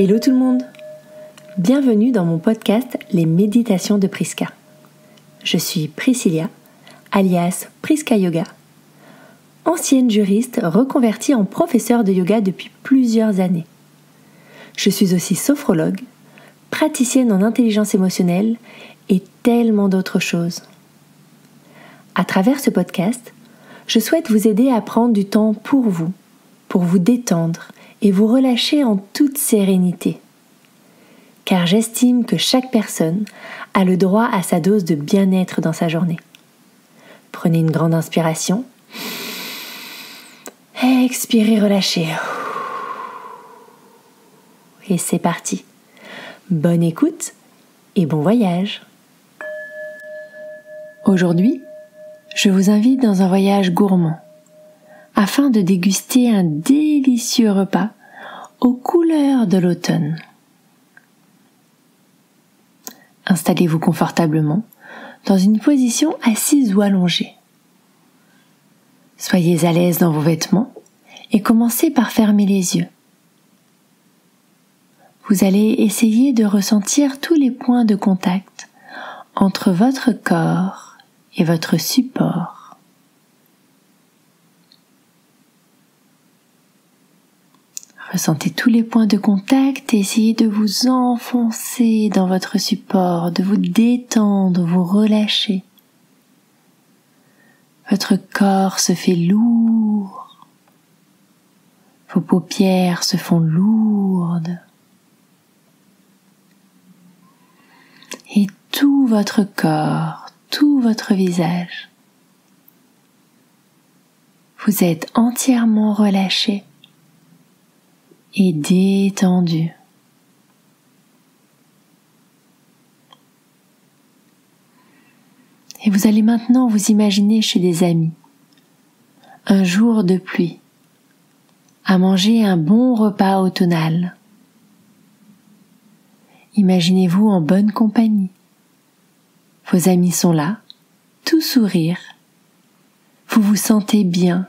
Hello tout le monde! Bienvenue dans mon podcast Les Méditations de Priska. Je suis Priscilla, alias Priska Yoga, ancienne juriste reconvertie en professeure de yoga depuis plusieurs années. Je suis aussi sophrologue, praticienne en intelligence émotionnelle et tellement d'autres choses. À travers ce podcast, je souhaite vous aider à prendre du temps pour vous détendre et vous relâcher en toute sérénité. Car j'estime que chaque personne a le droit à sa dose de bien-être dans sa journée. Prenez une grande inspiration. Expirez, relâchez. Et c'est parti. Bonne écoute et bon voyage. Aujourd'hui, je vous invite dans un voyage gourmand afin de déguster un délicieux repas aux couleurs de l'automne. Installez-vous confortablement dans une position assise ou allongée. Soyez à l'aise dans vos vêtements et commencez par fermer les yeux. Vous allez essayer de ressentir tous les points de contact entre votre corps et votre support. Ressentez tous les points de contact et essayez de vous enfoncer dans votre support, de vous détendre, vous relâcher. Votre corps se fait lourd. Vos paupières se font lourdes. Et tout votre corps, tout votre visage. Vous êtes entièrement relâché et détendu. Et vous allez maintenant vous imaginer chez des amis, un jour de pluie, à manger un bon repas automnal. Imaginez-vous en bonne compagnie. Vos amis sont là, tout sourire. Vous vous sentez bien,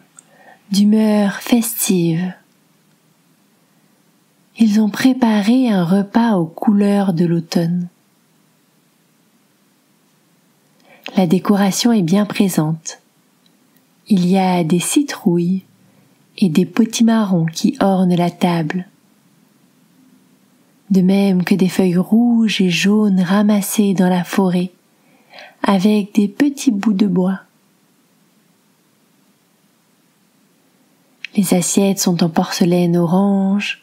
d'humeur festive. Ils ont préparé un repas aux couleurs de l'automne. La décoration est bien présente. Il y a des citrouilles et des potimarrons qui ornent la table, de même que des feuilles rouges et jaunes ramassées dans la forêt avec des petits bouts de bois. Les assiettes sont en porcelaine orange,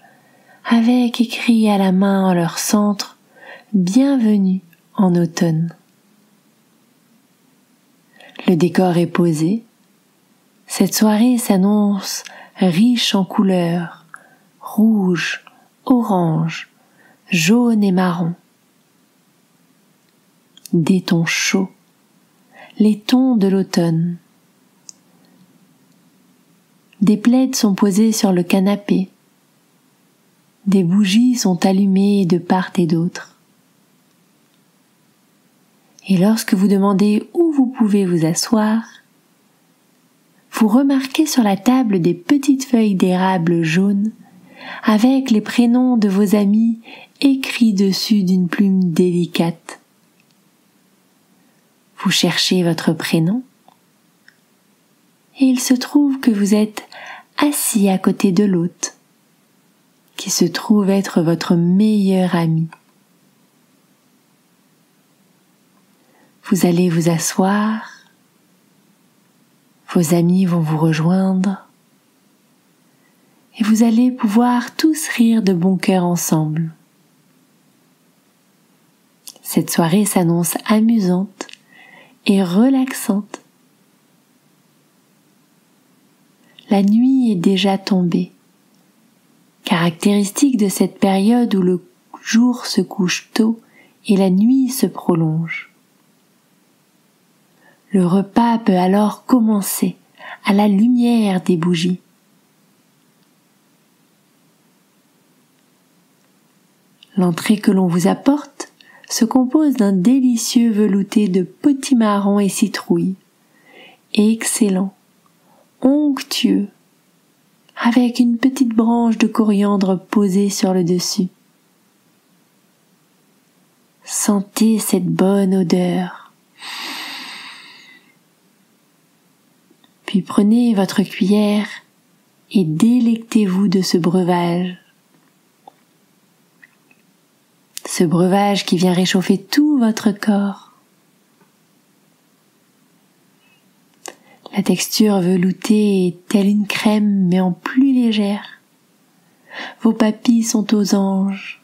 avec écrit à la main en leur centre « Bienvenue en automne ». Le décor est posé. Cette soirée s'annonce riche en couleurs, rouge, orange, jaune et marron. Des tons chauds, les tons de l'automne. Des plaids sont posés sur le canapé. Des bougies sont allumées de part et d'autre. Et lorsque vous demandez où vous pouvez vous asseoir, vous remarquez sur la table des petites feuilles d'érable jaune avec les prénoms de vos amis écrits dessus d'une plume délicate. Vous cherchez votre prénom et il se trouve que vous êtes assis à côté de l'hôte, qui se trouve être votre meilleur ami. Vous allez vous asseoir, vos amis vont vous rejoindre, et vous allez pouvoir tous rire de bon cœur ensemble. Cette soirée s'annonce amusante et relaxante. La nuit est déjà tombée. Caractéristique de cette période où le jour se couche tôt et la nuit se prolonge. Le repas peut alors commencer à la lumière des bougies. L'entrée que l'on vous apporte se compose d'un délicieux velouté de potimarron et citrouilles, excellent, onctueux, avec une petite branche de coriandre posée sur le dessus. Sentez cette bonne odeur. Puis prenez votre cuillère et délectez-vous de ce breuvage. Ce breuvage qui vient réchauffer tout votre corps. La texture veloutée est telle une crème mais en plus légère. Vos papilles sont aux anges.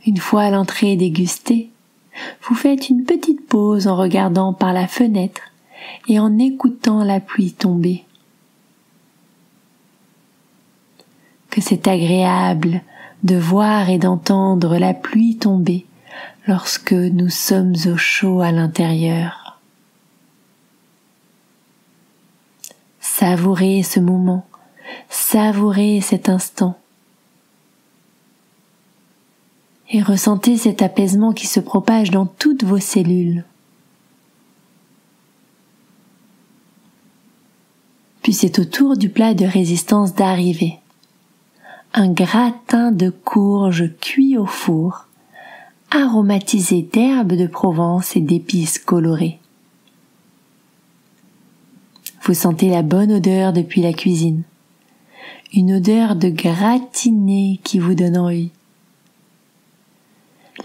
Une fois l'entrée dégustée, vous faites une petite pause en regardant par la fenêtre et en écoutant la pluie tomber. Que c'est agréable de voir et d'entendre la pluie tomber lorsque nous sommes au chaud à l'intérieur. Savourez ce moment, savourez cet instant et ressentez cet apaisement qui se propage dans toutes vos cellules. Puis c'est au tour du plat de résistance d'arriver. Un gratin de courges cuit au four, aromatisé d'herbes de Provence et d'épices colorées. Vous sentez la bonne odeur depuis la cuisine, une odeur de gratiné qui vous donne envie.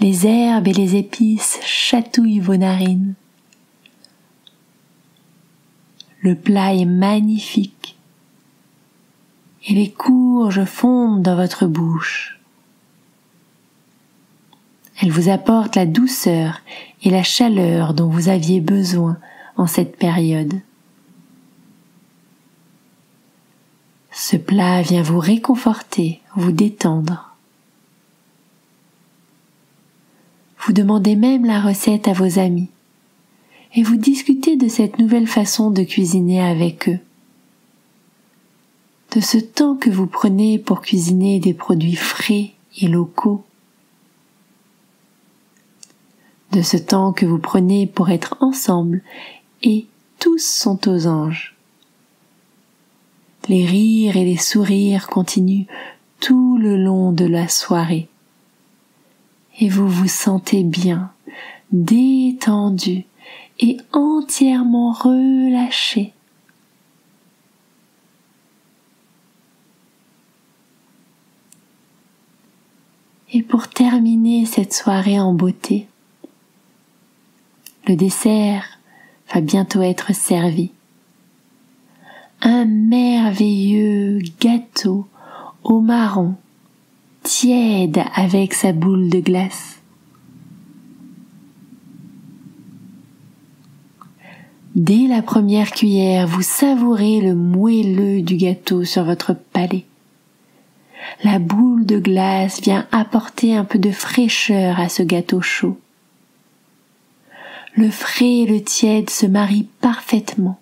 Les herbes et les épices chatouillent vos narines. Le plat est magnifique et les courges fondent dans votre bouche. Elles vous apportent la douceur et la chaleur dont vous aviez besoin en cette période. Ce plat vient vous réconforter, vous détendre. Vous demandez même la recette à vos amis et vous discutez de cette nouvelle façon de cuisiner avec eux. De ce temps que vous prenez pour cuisiner des produits frais et locaux. De ce temps que vous prenez pour être ensemble et tous sont aux anges. Les rires et les sourires continuent tout le long de la soirée. Et vous vous sentez bien, détendu et entièrement relâché. Et pour terminer cette soirée en beauté, le dessert va bientôt être servi. Un merveilleux gâteau au marron, tiède avec sa boule de glace. Dès la première cuillère, vous savourez le moelleux du gâteau sur votre palais. La boule de glace vient apporter un peu de fraîcheur à ce gâteau chaud. Le frais et le tiède se marient parfaitement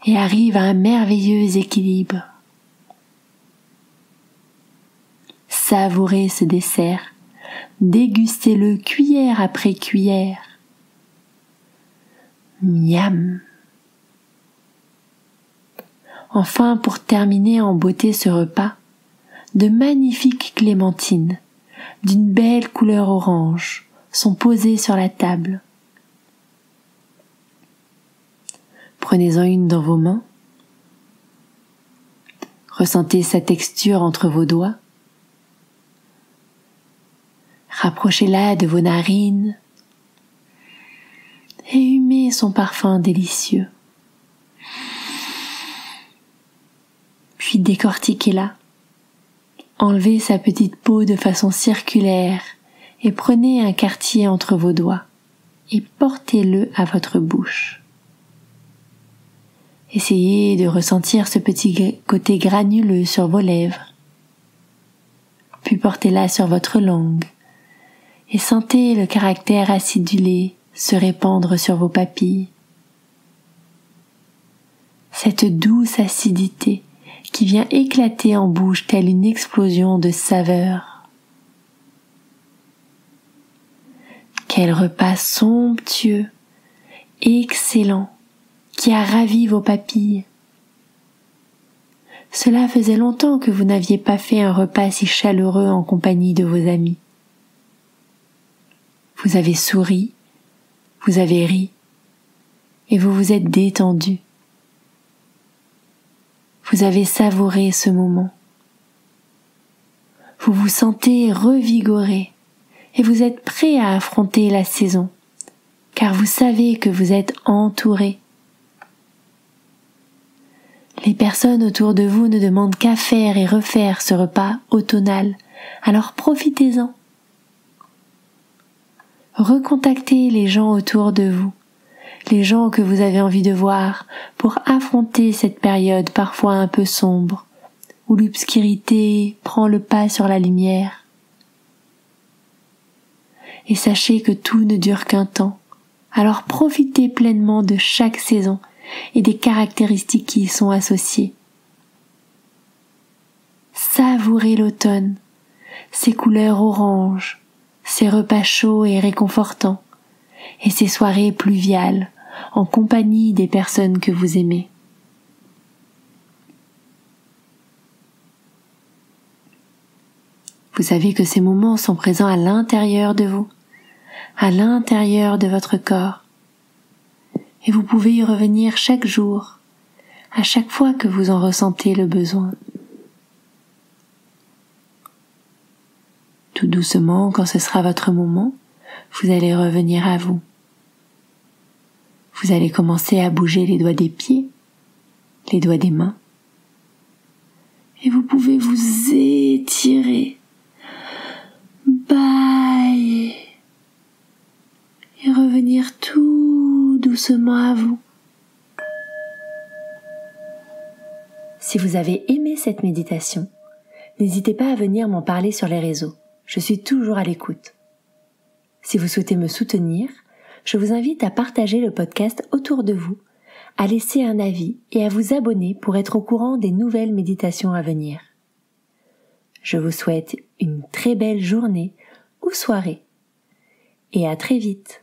et arrivent à un merveilleux équilibre. Savourez ce dessert, dégustez-le cuillère après cuillère. Miam! Enfin, pour terminer en beauté ce repas, de magnifiques clémentines, d'une belle couleur orange, sont posées sur la table. Prenez-en une dans vos mains. Ressentez sa texture entre vos doigts. Rapprochez-la de vos narines et humez son parfum délicieux. Puis décortiquez-la. Enlevez sa petite peau de façon circulaire et prenez un quartier entre vos doigts et portez-le à votre bouche. Essayez de ressentir ce petit côté granuleux sur vos lèvres. Puis portez-la sur votre langue et sentez le caractère acidulé se répandre sur vos papilles. Cette douce acidité qui vient éclater en bouche telle une explosion de saveurs. Quel repas somptueux, excellent, qui a ravi vos papilles. Cela faisait longtemps que vous n'aviez pas fait un repas si chaleureux en compagnie de vos amis. Vous avez souri, vous avez ri, et vous vous êtes détendu. Vous avez savouré ce moment. Vous vous sentez revigoré et vous êtes prêt à affronter la saison, car vous savez que vous êtes entouré. Les personnes autour de vous ne demandent qu'à faire et refaire ce repas automnal, alors profitez-en. Recontactez les gens autour de vous, les gens que vous avez envie de voir pour affronter cette période parfois un peu sombre, où l'obscurité prend le pas sur la lumière. Et sachez que tout ne dure qu'un temps, alors profitez pleinement de chaque saison et des caractéristiques qui y sont associées. Savourez l'automne, ses couleurs oranges, ses repas chauds et réconfortants, et ses soirées pluviales en compagnie des personnes que vous aimez. Vous savez que ces moments sont présents à l'intérieur de vous, à l'intérieur de votre corps, et vous pouvez y revenir chaque jour, à chaque fois que vous en ressentez le besoin. Tout doucement, quand ce sera votre moment, vous allez revenir à vous. Vous allez commencer à bouger les doigts des pieds, les doigts des mains, et vous pouvez vous étirer, bailler, et revenir tout doucement à vous. Si vous avez aimé cette méditation, n'hésitez pas à venir m'en parler sur les réseaux. Je suis toujours à l'écoute. Si vous souhaitez me soutenir, je vous invite à partager le podcast autour de vous, à laisser un avis et à vous abonner pour être au courant des nouvelles méditations à venir. Je vous souhaite une très belle journée ou soirée et à très vite.